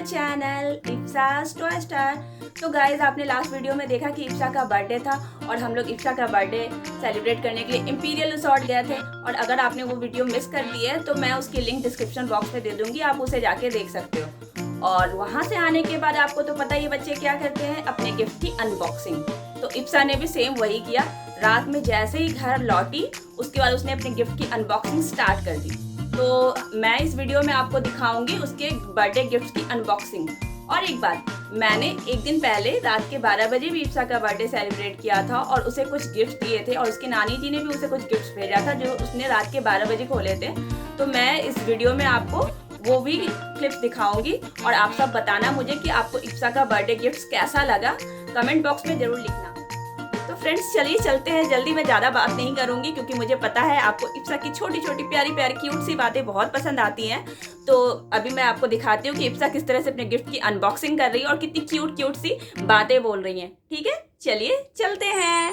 Channel Ipsa toy star. तो guys आपने last video में देखा कि इप्सा का बर्थडे था और हम लोग इप्सा का बर्थडे सेलिब्रेट करने के लिए इंपीरियल रिसोर्ट गए थे। और अगर आपने वो वीडियो मिस कर दी है तो मैं उसकी लिंक डिस्क्रिप्शन बॉक्स में दे दूंगी, आप उसे जाके देख सकते हो। और वहाँ से आने के बाद आपको तो पता ही बच्चे क्या करते हैं, अपने गिफ्ट की अनबॉक्सिंग। तो इप्सा ने भी सेम वही किया। रात में जैसे ही घर लौटी उसके बाद उसने अपने गिफ्ट की अनबॉक्सिंग स्टार्ट कर दी। तो मैं इस वीडियो में आपको दिखाऊंगी उसके बर्थडे गिफ्ट की अनबॉक्सिंग। और एक बात, मैंने एक दिन पहले रात के 12 बजे भी इप्सा का बर्थडे सेलिब्रेट किया था और उसे कुछ गिफ्ट दिए थे और उसकी नानी जी ने भी उसे कुछ गिफ्ट भेजा था जो उसने रात के 12 बजे खोले थे। तो मैं इस वीडियो में आपको वो भी क्लिप्स दिखाऊंगी और आप सब बताना मुझे कि आपको इप्सा का बर्थडे गिफ्ट कैसा लगा, कमेंट बॉक्स में जरूर लिखना। तो फ्रेंड्स चलिए चलते हैं जल्दी, मैं ज़्यादा बात नहीं करूंगी क्योंकि मुझे पता है आपको इप्सा की छोटी छोटी प्यारी प्यारी क्यूट सी बातें बहुत पसंद आती हैं। तो अभी मैं आपको दिखाती हूँ कि इप्सा किस तरह से अपने गिफ्ट की अनबॉक्सिंग कर रही है और कितनी क्यूट क्यूट सी बातें बोल रही हैं। ठीक है, चलिए चलते हैं।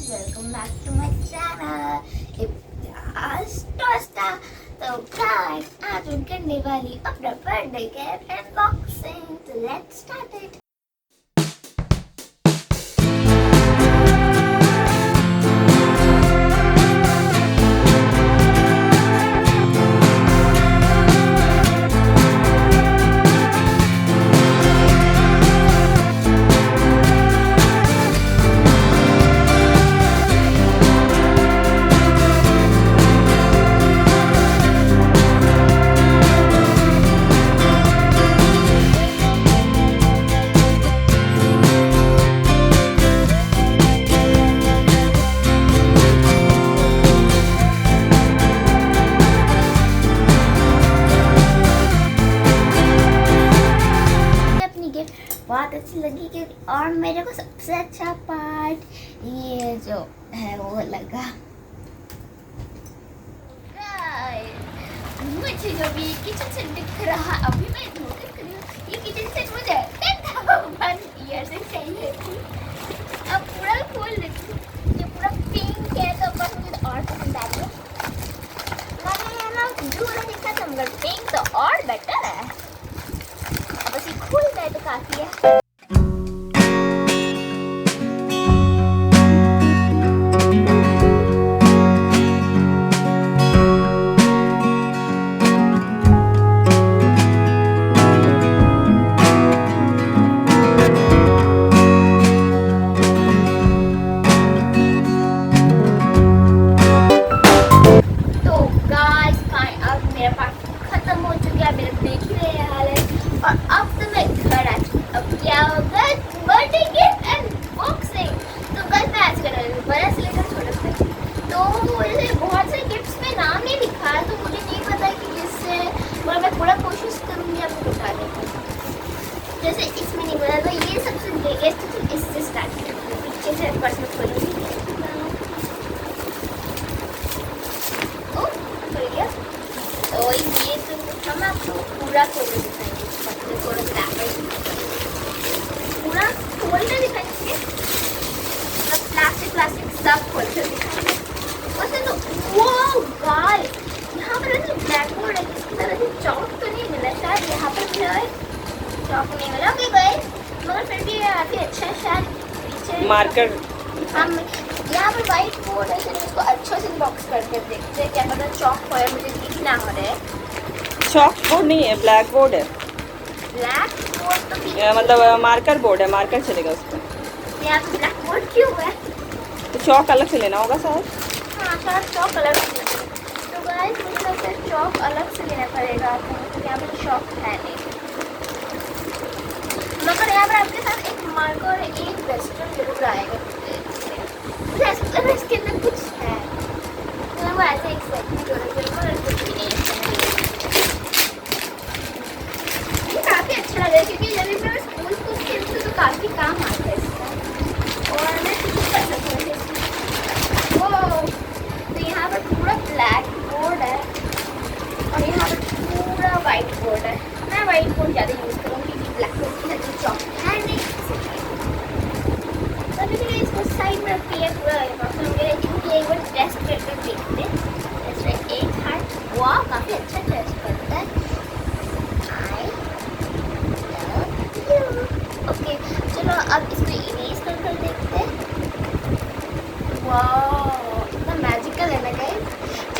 Welcome back to my channel Ipsa toy star. तो गाइस आज हम करने वाली अपना बर्थडे गिफ्ट अनबॉक्सिंग। तो लेट्स स्टार्ट इट। बहुत अच्छी लगी क्योंकि और मेरे को सबसे अच्छा पार्ट ये जो है वो लगा। मुझे जो भी किचन सेट दिख रहा, अभी मैं नोटिस कर रही हूँ ये किचन सेट मुझे 10 ईयर से चाहिए थी। अब पूरा खोल लेती हूँ, ये पूरा पिंक है तो बस मुझे और पसंद आ गया। मैंने ना ब्लू वाला देखा था मगर पिंक तो और बेटर है। बस ये खुल जाए तो काफी है। जैसे इसमें नहीं बोला तो ये सबसे बिगेस्ट तो इससे स्टार्ट करते हैं। पीछे से पर्स में खोलूंगी। ओ खुल गया। तो ये तो हम आपको पूरा खोल के दिखाएंगे, थोड़ा सा पूरा खोल के दिखाएंगे, प्लास्टिक सब खोल कर दिखाएंगे। वैसे तो वो गाइस यहाँ पर ना ब्लैक बोर्ड है, इसकी तरह से चौक तो नहीं मिला शायद, यहाँ पर मिला है चौक नहीं मिला। ओके गाइस, मगर फिर भी काफी अच्छा है। शायद पीछे मार्कर हम यहाँ पर वाइट बोर्ड है, तो इसको अच्छे से बॉक्स करके देखते हैं क्या पता चौक है, मुझे दिख ना हो रहा है। चॉक बोर्ड नहीं है, ब्लैक बोर्ड है। ब्लैक बोर्ड तो मतलब मार्कर बोर्ड है, मार्कर चलेगा उस पर। यहाँ पे ब्लैक बोर्ड क्यों है? तो चौक अलग से लेना होगा शायद। हाँ शायद चौक अलग से लेना। तो गाइस मुझे लगता है चौक अलग से लेना पड़ेगा आपको, क्योंकि यहाँ पर चौक है नहीं। मगर यहाँ पर आपके साथ एक मार्कर और एक वेस्टर्न जरूर आएगा। इसके अंदर कुछ है तो वो ऐसे एक्साइटमेंट हो रही है, कुछ भी नहीं है। ये काफ़ी अच्छा लग रहा है क्योंकि जब मैं स्कूल को खेलती हूँ तो काफ़ी काम आता है इसका और मैं कुछ कर सकती हूँ। वो तो यहाँ पर पूरा ब्लैक बोर्ड है और यहाँ पर पूरा वाइट बोर्ड है। मैं वाइट बोर्ड ज़्यादा यूज़ करूँगी क्योंकि ब्लैक बोर्ड की जल्दी चौक है नहीं। तभी मैंने इसको साइड में रखी है पूरा क्योंकि एक बार टेस्ट करके देखते हैं। जैसे एक हार्ट वाह काफ़ी अच्छा टेस्ट करता है।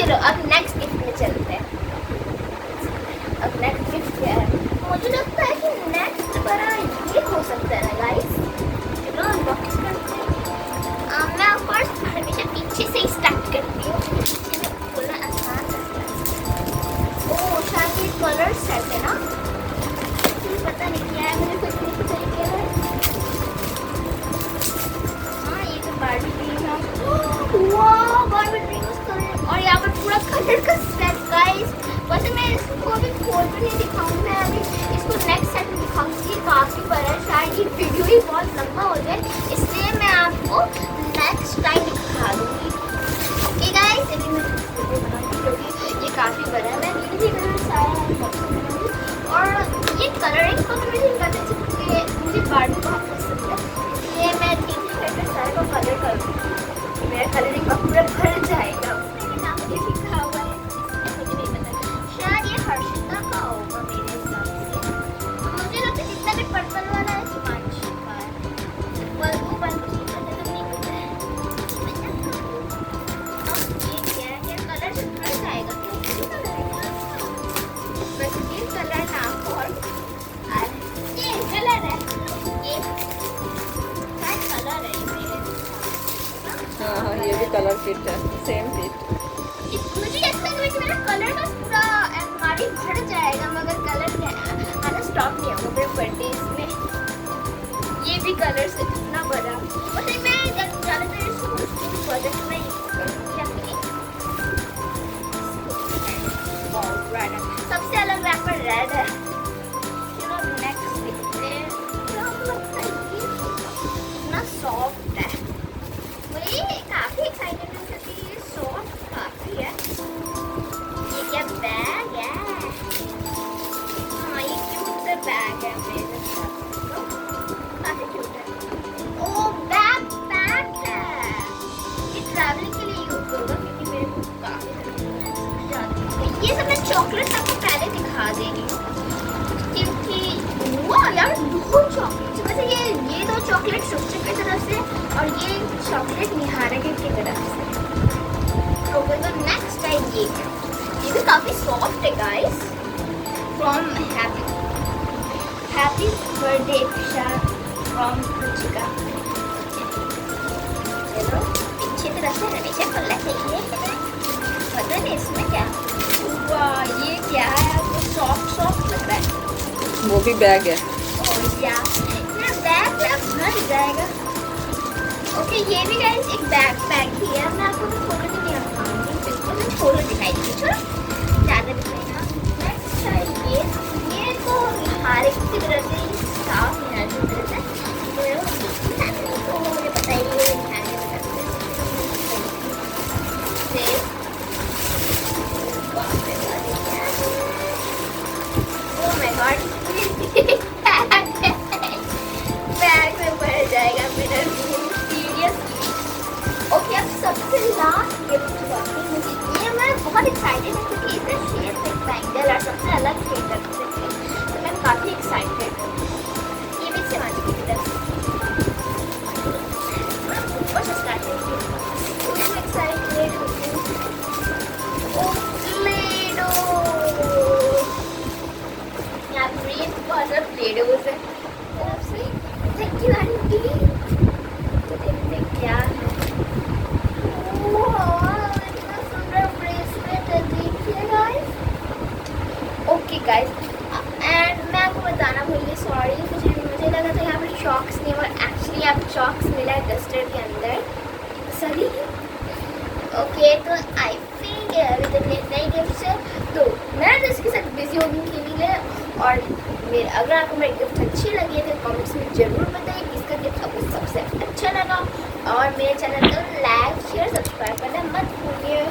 चलो अब नेक्स्ट गिफ्ट में चलते हैं। अब नेक्स्ट गिफ्ट क्या है? मुझे लगता है कि नेक्स्ट बड़ा ये हो सकता है ना गाइस। चलो अनबॉक्स करते हैं। मैं ऑफ कोर्स हमेशा पीछे से ही स्टार्ट करती हूँ, पीछे में खोलना आसान रहता है। ओह शायद ये कलर सेट है ना, पता नहीं क्या है, मुझे कुछ नहीं पता क्या है। हाँ ये तो बार्बी ड्रीम है। वाह बार्बी ड्रीम कलर, और यहाँ पर पूरा कलर का सेट गाइस। वैसे मैं इसको अभी खोल कर नहीं दिखाऊंगी, मैं अभी इसको नेक्स्ट सेट में दिखाऊंगी। काफ़ी बड़ा है, शायद ये वीडियो ही बहुत लंबा हो जाए, इसलिए मैं आपको नेक्स्ट टाइम दिखा दूँगी। ओके गाइस, अभी मैं वीडियो बनाऊँगी क्योंकि ये काफ़ी बड़ा है। मैं नीचे कलर सारा और ये कलरिंग को मुझे पता है मुझे बार्बी बहुत पसंद है, इसलिए मैं नीचे सारे को कलर करूँगी। मेरा कलरिंग का पूरा भर जाएगा। उसमें नाम भी लिखा हुआ है, मुझे नहीं पता, शायद ये हर्षिता का होगा मेरे हिसाब से। मुझे लगता है जितना भी पर्पल वाला है हिमांशु का है, वो बल्कि नहीं पता है। अब ये क्या है, क्या कलर से भर जाएगा क्या? वैसे ये कलर ना और ये कलर है, ये कलर है मेरे। हाँ ये भी कलर फिट है, सेम फिट। मुझे लगता है कि मेरा कलर का पूरा अलमारी भर जाएगा, मगर कलर आना स्टॉप नहीं होगा मेरे बर्थडे में। ये भी कलर से कितना बड़ा, वैसे मैं ज़्यादातर इसको प्रोजेक्ट में यूज करूँगी। सबसे अलग रैपर रेड है। चलो नेक्स्ट देखते हैं। क्या लगता है ये कितना सॉफ्ट है, मुझे काफ़ी एक्साइटेड हूँ क्योंकि ये सॉफ्ट काफ़ी है। ये क्या बैग है? हाँ ये क्यूट सा बैग है मेरे हिसाब से, तो काफ़ी क्यूट है। ओह बैग पैक है, ये ट्रैवलिंग के लिए यूज होगा क्योंकि मेरे को काफ़ी ये सब मैं चॉकलेट आपको पहले दिखा देंगी क्योंकि वाह यार दो चॉकलेट, वैसे ये दो चॉकलेट शुक्र की तरफ से और ये चॉकलेट निहारगे की तरफ से। ओके तो नेक्स्ट है ये भी काफ़ी सॉफ्ट है guys. From happy birthday Ipsha from Ruchika. चलो पीछे तरफ से हमेशा खुला चाहिए, पता नहीं इसमें क्या। वाह ये क्या है, आपको सॉफ्ट लग रहा है। वो भी बैग है। और या मेरा बैग भर जाएगा। ओके ये भी गाइस एक बैग ही है, मैं आपको फोटो भी नहीं दिखाऊंगी, बिल्कुल मैं फोटो दिखाई दूँगी, चलो ज़्यादा दिखाएगा। नेक्स्ट है ये तो हर एक की तरह से साफ नहीं की तरह से, तो मुझे पता ही नहीं है बैग में भर जाएगा मेरा सीरियसली। ओके अब सबसे लास्ट गिफ्ट बाकी मुझे ये मैं बहुत एक्साइटेड हूँ क्योंकि इसका शेप एक बैंगल और सबसे अलग शेप रख सकते हैं, तो मैं काफ़ी एक्साइटेड हूँ। ये भी शिवानी की तरफ और स्टार्ट एक्साइटेड हूँ। प्लेडोज है। Thank you aunty. तो देखते क्या है। इतना सुंदर ब्रेसलेट है, देखिए गाइस। ओके गाइस एंड मैं आपको बताना भूल गई, सॉरी, मुझे लगा था यहाँ पर चॉक्स नहीं और एक्चुअली यहाँ पर चॉक्स मिला है डस्टर के अंदर, सही। ओके तो आई थिंक अभी तक नई गिफ्ट है तो मैं तो इसके साथ बिजी होगी के लिए। और अगर आपको मेरी गिफ्ट अच्छी लगी है तो कमेंट्स में ज़रूर बताइए किसका गिफ्ट आपको सबसे अच्छा लगा। और मेरे चैनल को लाइक शेयर सब्सक्राइब करना मत भूलिए।